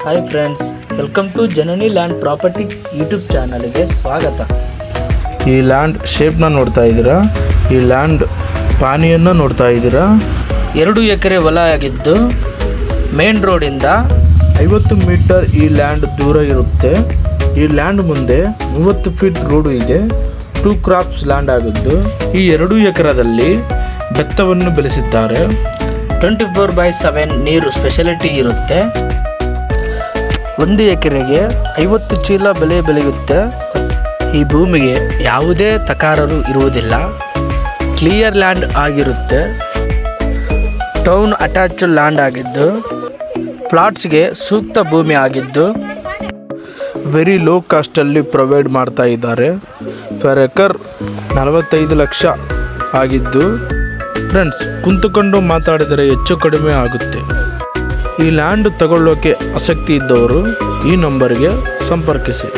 Hi friends, welcome to Janani land property YouTube ಚಾನಲ್ಗೆ ಸ್ವಾಗತ. ಈ ಲ್ಯಾಂಡ್ ಶೇಪ್ನ ನೋಡ್ತಾ ಇದ್ದೀರಾ, ಈ ಲ್ಯಾಂಡ್ ಪಾನಿಯನ್ನು ನೋಡ್ತಾ ಇದ್ದೀರಾ. 2 ಎಕರೆ ಹೊಲ ಆಗಿದ್ದು ಮೇನ್ ರೋಡಿಂದ 50 ಮೀಟರ್ ಈ ಲ್ಯಾಂಡ್ ದೂರ ಇರುತ್ತೆ. ಈ ಲ್ಯಾಂಡ್ ಮುಂದೆ 30 ಫೀಟ್ ರೋಡು ಇದೆ. 2 ಕ್ರಾಪ್ಸ್ ಲ್ಯಾಂಡ್ ಆಗಿದ್ದು ಈ 2 ಎಕರೆದಲ್ಲಿ ಭತ್ತವನ್ನು ಬೆಳೆಸಿದ್ದಾರೆ. 24/7 ನೀರು ಸ್ಪೆಷಾಲಿಟಿ ಇರುತ್ತೆ. 1 ಎಕರೆಗೆ 50 ಚೀಲ ಬೆಳೆ ಬೆಳೆಯುತ್ತೆ. ಈ ಭೂಮಿಗೆ ಯಾವುದೇ ತಕರಾರು ಇರುವುದಿಲ್ಲ. ಕ್ಲಿಯರ್ ಲ್ಯಾಂಡ್ ಆಗಿರುತ್ತೆ. ಟೌನ್ ಅಟ್ಯಾಚ್ ಲ್ಯಾಂಡ್ ಆಗಿದ್ದು ಪ್ಲಾಟ್ಸ್ಗೆ ಸೂಕ್ತ ಭೂಮಿ ಆಗಿದ್ದು ವೆರಿ ಲೋ ಕಾಸ್ಟಲ್ಲಿ ಪ್ರೊವೈಡ್ ಮಾಡ್ತಾ ಇದ್ದಾರೆ. ಪರ್ ಎಕರ್ 45 ಲಕ್ಷ ಆಗಿದ್ದು ಫ್ರೆಂಡ್ಸ್, ಕುಂತುಕೊಂಡು ಮಾತಾಡಿದರೆ ಹೆಚ್ಚು ಕಡಿಮೆ ಆಗುತ್ತೆ. ಈ ಲ್ಯಾಂಡ್ ತಗೊಳ್ಳೋಕೆ ಆಸಕ್ತಿ ಇದ್ದವರು ಈ ನಂಬರ್ಗೆ ಸಂಪರ್ಕಿಸಿ.